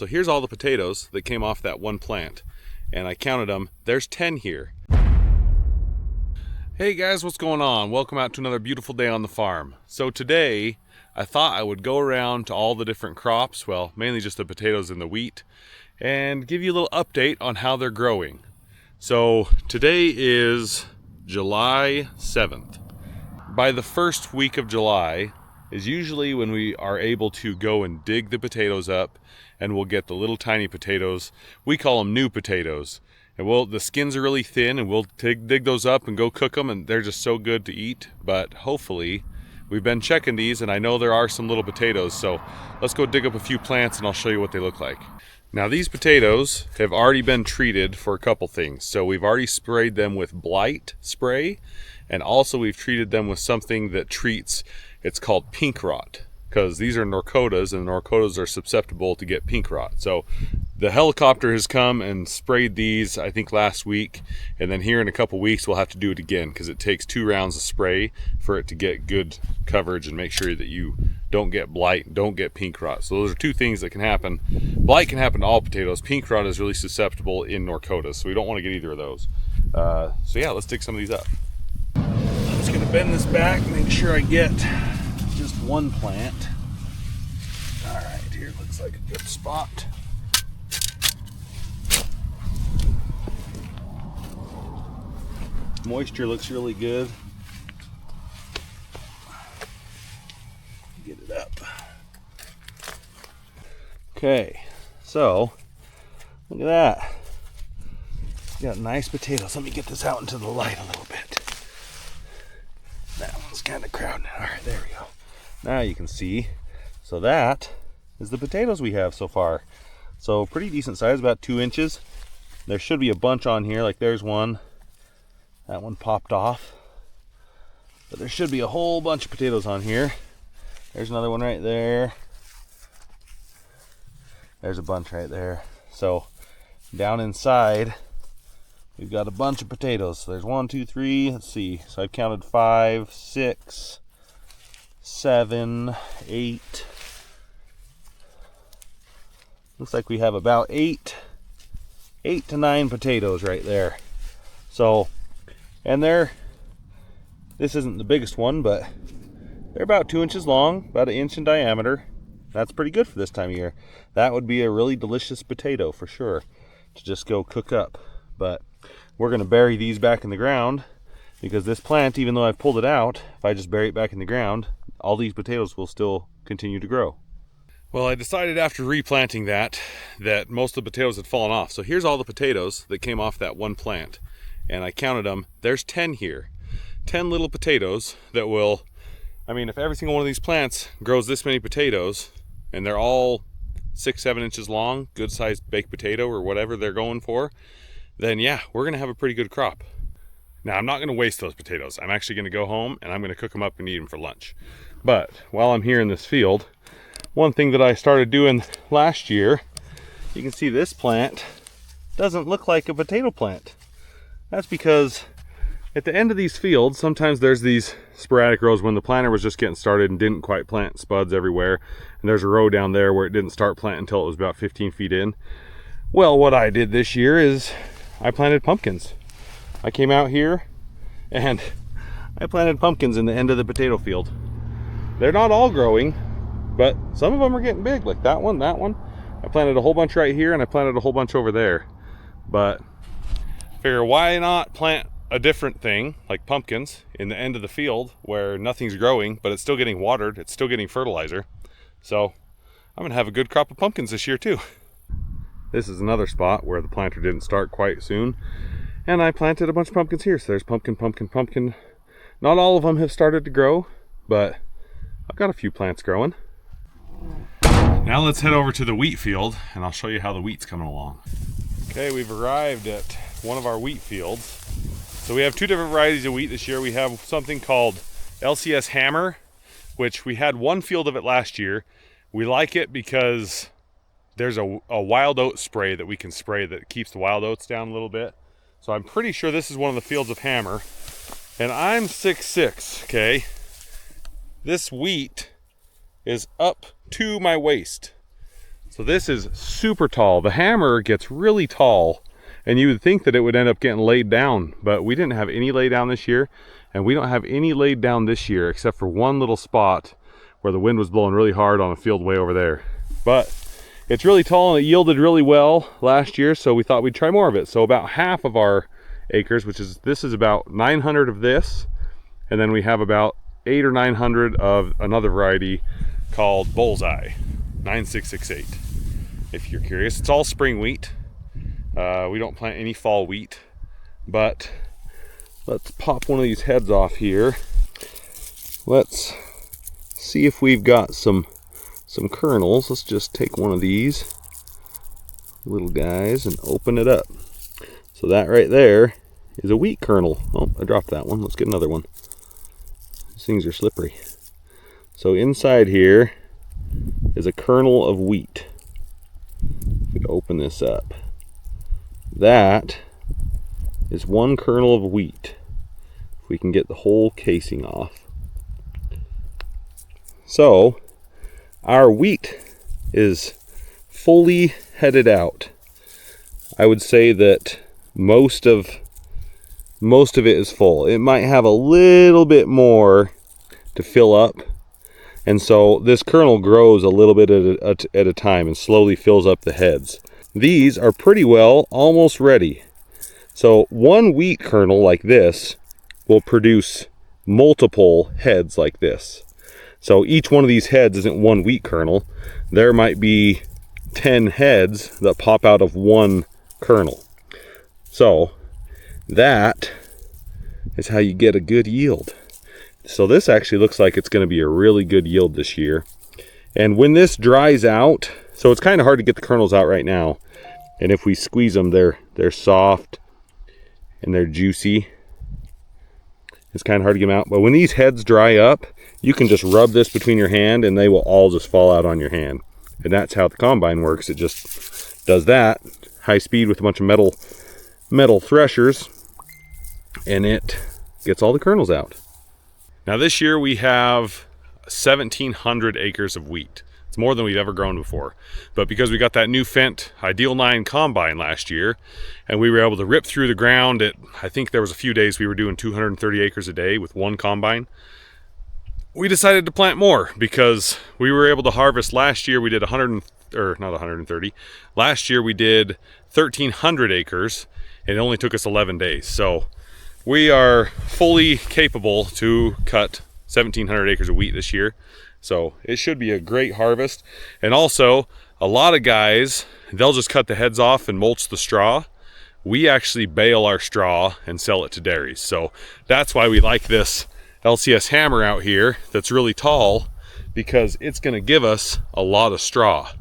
So here's all the potatoes that came off that one plant, and I counted them. There's 10 here. Hey guys, what's going on? Welcome out to another beautiful day on the farm. So today I thought I would go around to all the different crops, well, mainly just the potatoes and the wheat, and give you a little update on how they're growing. So today is July 7th. By the first week of July is usually when we are able to go and dig the potatoes up, and we'll get the little tiny potatoes. We call them new potatoes. And the skins are really thin, and we'll dig those up and go cook them, and they're just so good to eat. But hopefully, we've been checking these, and I know there are some little potatoes, so let's go dig up a few plants and I'll show you what they look like. Now these potatoes have already been treated for a couple things. So we've already sprayed them with blight spray, and also we've treated them with something that treats, it's called pink rot, because these are Norkotas, and Norkotas are susceptible to get pink rot. So the helicopter has come and sprayed these, I think last week, and then here in a couple weeks we'll have to do it again, because it takes 2 rounds of spray for it to get good coverage and make sure that you don't get blight and don't get pink rot. So those are 2 things that can happen. Blight can happen to all potatoes. Pink rot is really susceptible in Norkotas, so we don't want to get either of those. So yeah, let's dig some of these up. I'm just going to bend this back and make sure I get just one plant. All right, here looks like a good spot. Moisture looks really good. Get it up. Okay, so look at that. Got nice potatoes. Let me get this out into the light a little bit. That one's kind of crowded. All right, there we go. Now you can see. So that is the potatoes we have so far. So pretty decent size, about 2 inches. There should be a bunch on here, like there's one. That one popped off. But there should be a whole bunch of potatoes on here. There's another one right there. There's a bunch right there. So down inside, we've got a bunch of potatoes. So there's 1, 2, 3, let's see. So I've counted 5, 6, 7, 8. Looks like we have about 8 to 9 potatoes right there. So, and this isn't the biggest one, but they're about 2 inches long, about 1 inch in diameter. That's pretty good for this time of year. That would be a really delicious potato for sure to just go cook up. But we're gonna bury these back in the ground, because this plant, even though I've pulled it out, if I just bury it back in the ground, all these potatoes will still continue to grow. Well, I decided after replanting that most of the potatoes had fallen off. So here's all the potatoes that came off that one plant, and I counted them. There's 10 here. 10 little potatoes that will, I mean, if every single one of these plants grows this many potatoes, and they're all 6, 7 inches long, good sized baked potato or whatever they're going for, then yeah, we're gonna have a pretty good crop. Now, I'm not gonna waste those potatoes. I'm actually gonna go home and I'm gonna cook them up and eat them for lunch. But while I'm here in this field, one thing that I started doing last year, you can see this plant doesn't look like a potato plant. That's because at the end of these fields, sometimes there's these sporadic rows when the planter was just getting started and didn't quite plant spuds everywhere. And there's a row down there where it didn't start planting until it was about 15 feet in. Well, what I did this year is I planted pumpkins. I came out here and I planted pumpkins in the end of the potato field. They're not all growing, but some of them are getting big, like that one, that one. I planted a whole bunch right here, and I planted a whole bunch over there. But figure, why not plant a different thing, like pumpkins, in the end of the field where nothing's growing, but it's still getting watered, it's still getting fertilizer. So I'm gonna have a good crop of pumpkins this year too. This is another spot where the planter didn't start quite soon, and I planted a bunch of pumpkins here. So there's pumpkin, pumpkin, pumpkin. Not all of them have started to grow, but I've got a few plants growing. Now let's head over to the wheat field and I'll show you how the wheat's coming along. Okay, we've arrived at one of our wheat fields. So we have 2 different varieties of wheat this year. We have something called LCS Hammer, which we had 1 field of it last year. We like it because there's a wild oat spray that we can spray that keeps the wild oats down a little bit. So I'm pretty sure this is one of the fields of Hammer. And I'm 6'6", okay? This wheat is up to my waist. So this is super tall. The hammer gets really tall, and you would think that it would end up getting laid down, but we didn't have any laid down this year, and we don't have any laid down this year except for one little spot where the wind was blowing really hard on a field way over there. But it's really tall and it yielded really well last year, so we thought we'd try more of it. So about half of our acres, this is about 900 of this, and then we have about 800 or 900 of another variety called Bullseye, 9668. If you're curious, it's all spring wheat. We don't plant any fall wheat, but let's pop one of these heads off here. Let's see if we've got some kernels. Let's just take one of these little guys and open it up. So that right there is a wheat kernel. Oh, I dropped that one. Let's get another one. These things are slippery. So inside here is a kernel of wheat. We can open this up. That is one kernel of wheat. If we can get the whole casing off. So our wheat is fully headed out. I would say that most of it is full. It might have a little bit more to fill up, and so this kernel grows a little bit at a time and slowly fills up the heads. These are pretty well almost ready. So one wheat kernel like this will produce multiple heads like this. So each one of these heads isn't one wheat kernel. There might be 10 heads that pop out of one kernel. So that is how you get a good yield. So this actually looks like it's going to be a really good yield this year. And when this dries out, so it's kind of hard to get the kernels out right now. And if we squeeze them, they're soft and they're juicy. It's kind of hard to get them out. But when these heads dry up, you can just rub this between your hand and they will all just fall out on your hand. And that's how the combine works. It just does that, high speed with a bunch of metal threshers, and it gets all the kernels out. Now this year we have 1,700 acres of wheat. It's more than we've ever grown before. But because we got that new Fendt Ideal 9 combine last year, and we were able to rip through the ground at, I think there was a few days we were doing 230 acres a day with one combine, we decided to plant more because we were able to harvest. Last year we did not 130. Last year we did 1,300 acres, and it only took us 11 days. So we are fully capable to cut 1,700 acres of wheat this year. So it should be a great harvest. And also, a lot of guys, they'll just cut the heads off and mulch the straw. We actually bale our straw and sell it to dairies. So that's why we like this LCS Hammer out here that's really tall, because it's going to give us a lot of straw.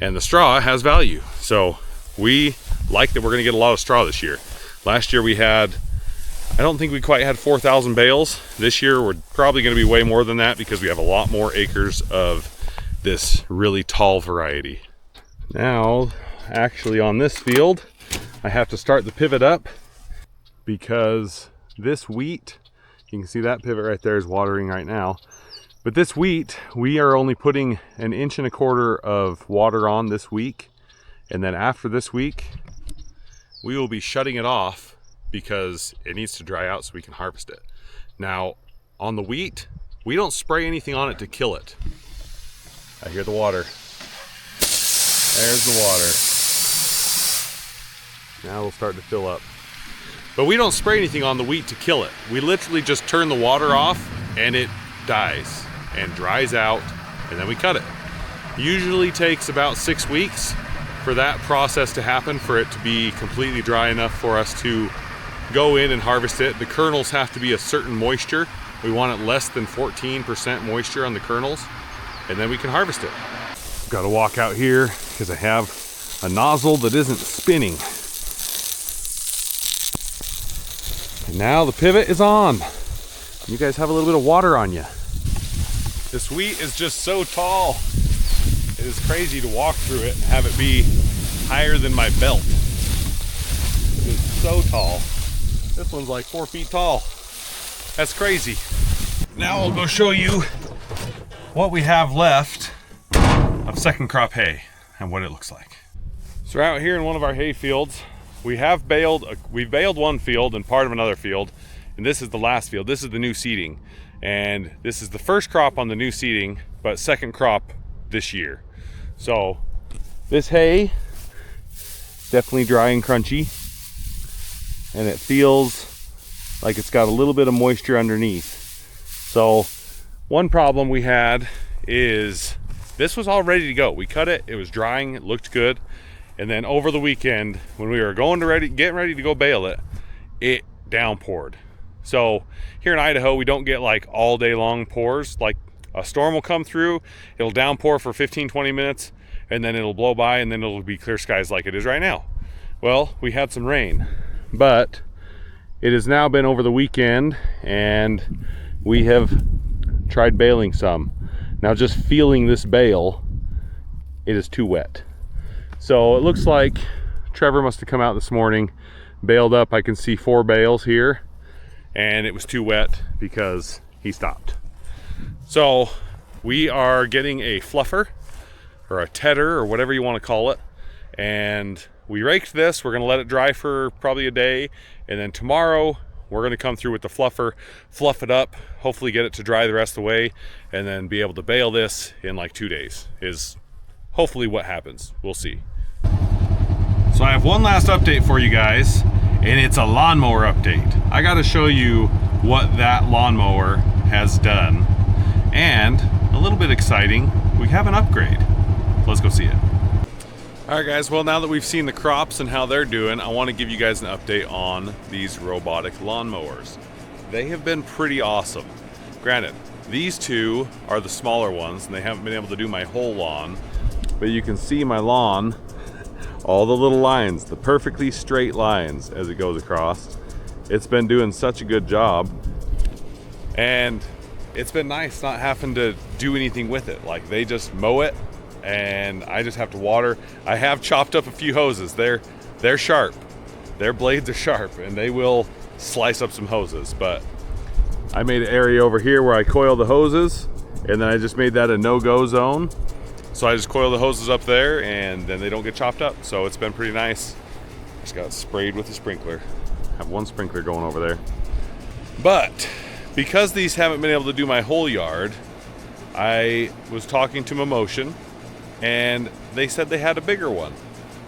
And the straw has value. So we like that we're going to get a lot of straw this year. Last year we had, I don't think we quite had 4,000 bales. This year we're probably going to be way more than that because we have a lot more acres of this really tall variety. Now, actually on this field, I have to start the pivot up because this wheat, you can see that pivot right there is watering right now. But this wheat, we are only putting 1.25 inches of water on this week. And then after this week, we will be shutting it off because it needs to dry out so we can harvest it. Now, on the wheat, we don't spray anything on it to kill it. I hear the water. There's the water. Now it'll start to fill up. But we don't spray anything on the wheat to kill it. We literally just turn the water off and it dies and dries out, and then we cut it. Usually takes about 6 weeks for that process to happen, for it to be completely dry enough for us to go in and harvest it. The kernels have to be a certain moisture. We want it less than 14% moisture on the kernels, and then we can harvest it. Got to walk out here because I have a nozzle that isn't spinning. And now the pivot is on. You guys have a little bit of water on you. This wheat is just so tall. It is crazy to walk through it and have it be higher than my belt. It is so tall. This one's like 4 feet tall. That's crazy. Now I'll go show you what we have left of second crop hay. and what it looks like. So we're out here in one of our hay fields. We've baled one field and part of another field, and this is the last field. This is the new seeding, and this is the first crop on the new seeding, but second crop this year. So this hay, definitely dry and crunchy, and it feels like it's got a little bit of moisture underneath. So one problem we had is this was all ready to go. We cut it, it was drying, it looked good. And then over the weekend, when we were getting ready to go bale it, it downpoured. So here in Idaho, we don't get like all day long pours. Like a storm will come through, it'll downpour for 15-20 minutes, and then it'll blow by, and then it'll be clear skies like it is right now. Well, we had some rain, but it has now been over the weekend, and we have tried baling some. Now just feeling this bale, it is too wet. So it looks like Trevor must have come out this morning, baled up. I can see 4 bales here, and it was too wet because he stopped. So we are getting a fluffer or a tedder or whatever you want to call it, and we raked this. We're going to let it dry for probably a day, and then tomorrow we're going to come through with the fluffer, fluff it up, hopefully get it to dry the rest of the way, and then be able to bale this in like 2 days is hopefully what happens. We'll see. So I have one last update for you guys, and it's a lawnmower update. I got to show you what that lawnmower has done, and a little bit exciting, we have an upgrade. Let's go see it. All right guys, well now that we've seen the crops and how they're doing, I want to give you guys an update on these robotic lawnmowers. They have been pretty awesome. Granted, these two are the smaller ones and they haven't been able to do my whole lawn, but you can see my lawn, all the little lines, the perfectly straight lines as it goes across. It's been doing such a good job, and it's been nice not having to do anything with it. Like they just mow it and I just have to water. I have chopped up a few hoses. They're sharp. Their blades are sharp and they will slice up some hoses, but I made an area over here where I coil the hoses, and then I just made that a no-go zone. So I just coil the hoses up there and then they don't get chopped up. So it's been pretty nice. Just got sprayed with a sprinkler. Have one sprinkler going over there. But because these haven't been able to do my whole yard, I was talking to mammotion, and they said they had a bigger one.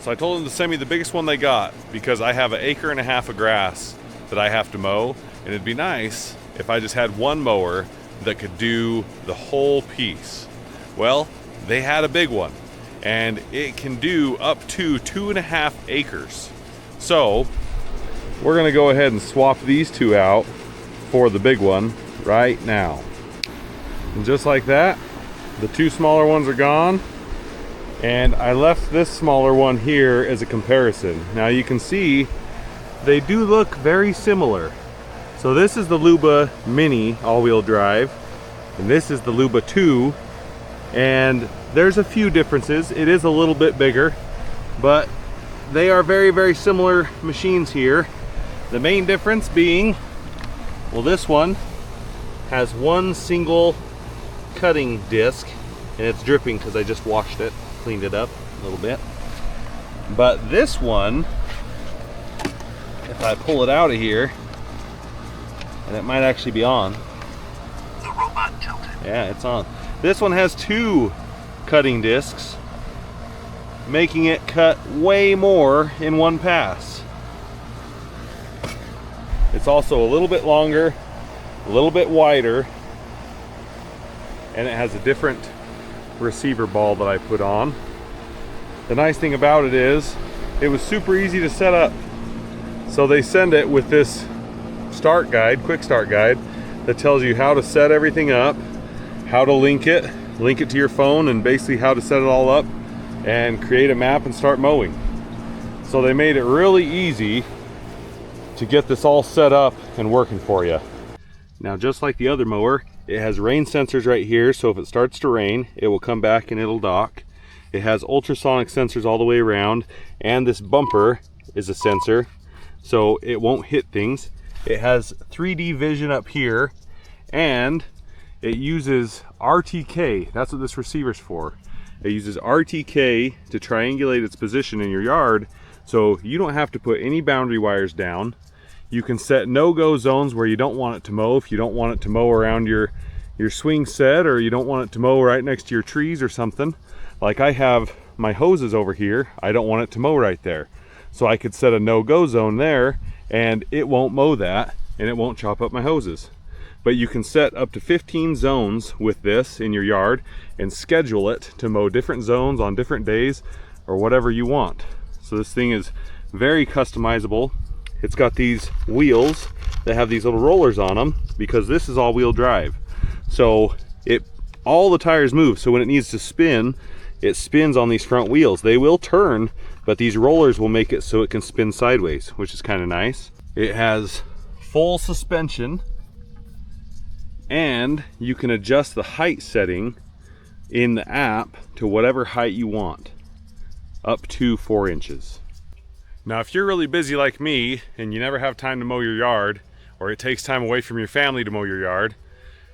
So I told them to send me the biggest one they got, because I have 1.5 acres of grass that I have to mow, and it'd be nice if I just had one mower that could do the whole piece. Well, they had a big one, and it can do up to 2.5 acres. So we're gonna go ahead and swap these two out for the big one right now. And just like that, the two smaller ones are gone, and I left this smaller one here as a comparison. Now you can see they do look very similar. So this is the Luba Mini all-wheel drive, and this is the Luba 2, and there's a few differences. It is a little bit bigger, but they are very, very similar machines here. The main difference being, well, this one has one single cutting disc, and it's dripping because I just washed it, cleaned it up a little bit. But this one, if I pull it out of here, and it might actually be on. The robot tilted. Yeah, it's on. This one has 2 cutting discs, making it cut way more in one pass. It's also a little bit longer, a little bit wider, and it has a different receiver ball that I put on. The nice thing about it is it was super easy to set up. So they send it with this start guide, quick start guide, that tells you how to set everything up, how to link it to your phone, and basically how to set it all up and create a map and start mowing. So they made it really easy to get this all set up and working for you. Now, just like the other mower, it has rain sensors right here, so if it starts to rain, it will come back and it'll dock. It has ultrasonic sensors all the way around, and this bumper is a sensor, so it won't hit things. It has 3D vision up here, and it uses RTK. That's what this receiver's for. It uses RTK to triangulate its position in your yard, so you don't have to put any boundary wires down. You can set no-go zones where you don't want it to mow. If you don't want it to mow around your swing set, or you don't want it to mow right next to your trees or something. Like I have my hoses over here, I don't want it to mow right there. So I could set a no-go zone there and it won't mow that and it won't chop up my hoses. But you can set up to 15 zones with this in your yard and schedule it to mow different zones on different days or whatever you want. So this thing is very customizable. It's got these wheels that have these little rollers on them because this is all-wheel drive. So all the tires move, so when it needs to spin, it spins on these front wheels. They will turn, but these rollers will make it so it can spin sideways, which is kind of nice. It has full suspension, and you can adjust the height setting in the app to whatever height you want, up to 4 inches. Now, if you're really busy like me and you never have time to mow your yard, or it takes time away from your family to mow your yard,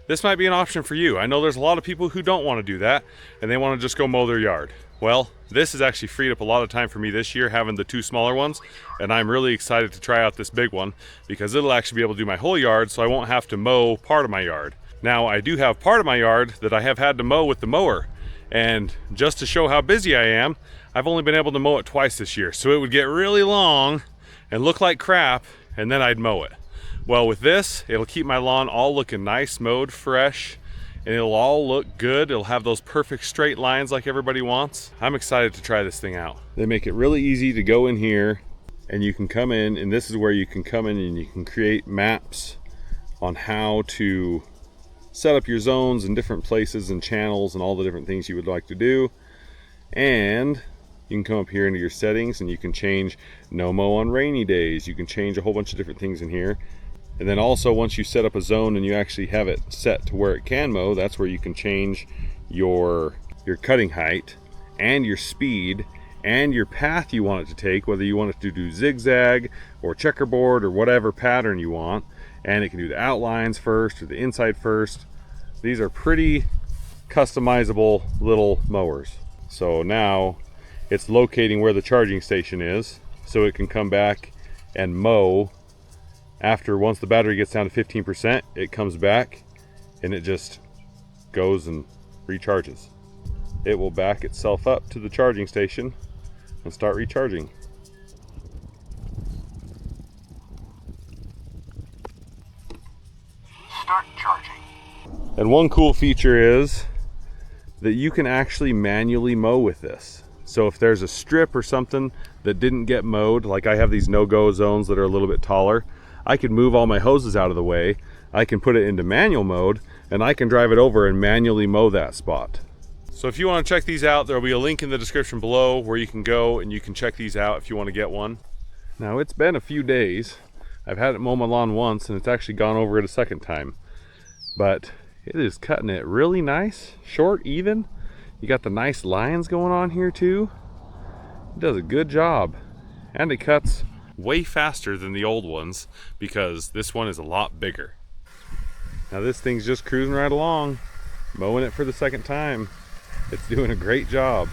this might be an option for you. I know there's a lot of people who don't want to do that and they want to just go mow their yard. Well, this has actually freed up a lot of time for me this year, having the 2 smaller ones, and I'm really excited to try out this big one because it'll actually be able to do my whole yard, so I won't have to mow part of my yard. Now, I do have part of my yard that I have had to mow with the mower, and just to show how busy I am, I've only been able to mow it twice this year, so it would get really long and look like crap, and then I'd mow it. Well, with this, it'll keep my lawn all looking nice, mowed, fresh, and it'll all look good. It'll have those perfect straight lines like everybody wants. I'm excited to try this thing out. They make it really easy to go in here, and you can come in, and this is where you can come in and you can create maps on how to set up your zones in different places and channels and all the different things you would like to do. And you can come up here into your settings and you can change no mow on rainy days. You can change a whole bunch of different things in here. And then also, once you set up a zone and you actually have it set to where it can mow, that's where you can change your cutting height and your speed and your path you want it to take, whether you want it to do zigzag or checkerboard or whatever pattern you want. And it can do the outlines first or the inside first. These are pretty customizable little mowers. So now it's locating where the charging station is, so it can come back and mow. Once the battery gets down to 15%, it comes back and it just goes and recharges. It will back itself up to the charging station and start recharging. Start charging. And one cool feature is that you can actually manually mow with this. So if there's a strip or something that didn't get mowed, like I have these no-go zones that are a little bit taller, I can move all my hoses out of the way, I can put it into manual mode, and I can drive it over and manually mow that spot. So if you want to check these out, there'll be a link in the description below where you can go and you can check these out if you want to get one. Now, it's been a few days. I've had it mow my lawn once and it's actually gone over it a second time. But it is cutting it really nice, short, even. You got the nice lines going on here too. It does a good job. And it cuts way faster than the old ones because this one is a lot bigger. Now this thing's just cruising right along, mowing it for the second time. It's doing a great job.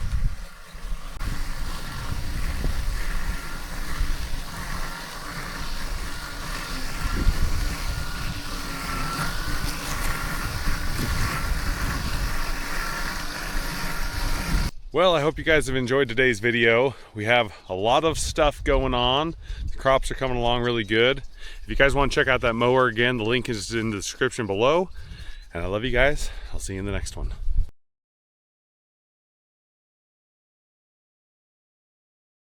Well, I hope you guys have enjoyed today's video. We have a lot of stuff going on. The crops are coming along really good. If you guys want to check out that mower again, the link is in the description below. And I love you guys. I'll see you in the next one.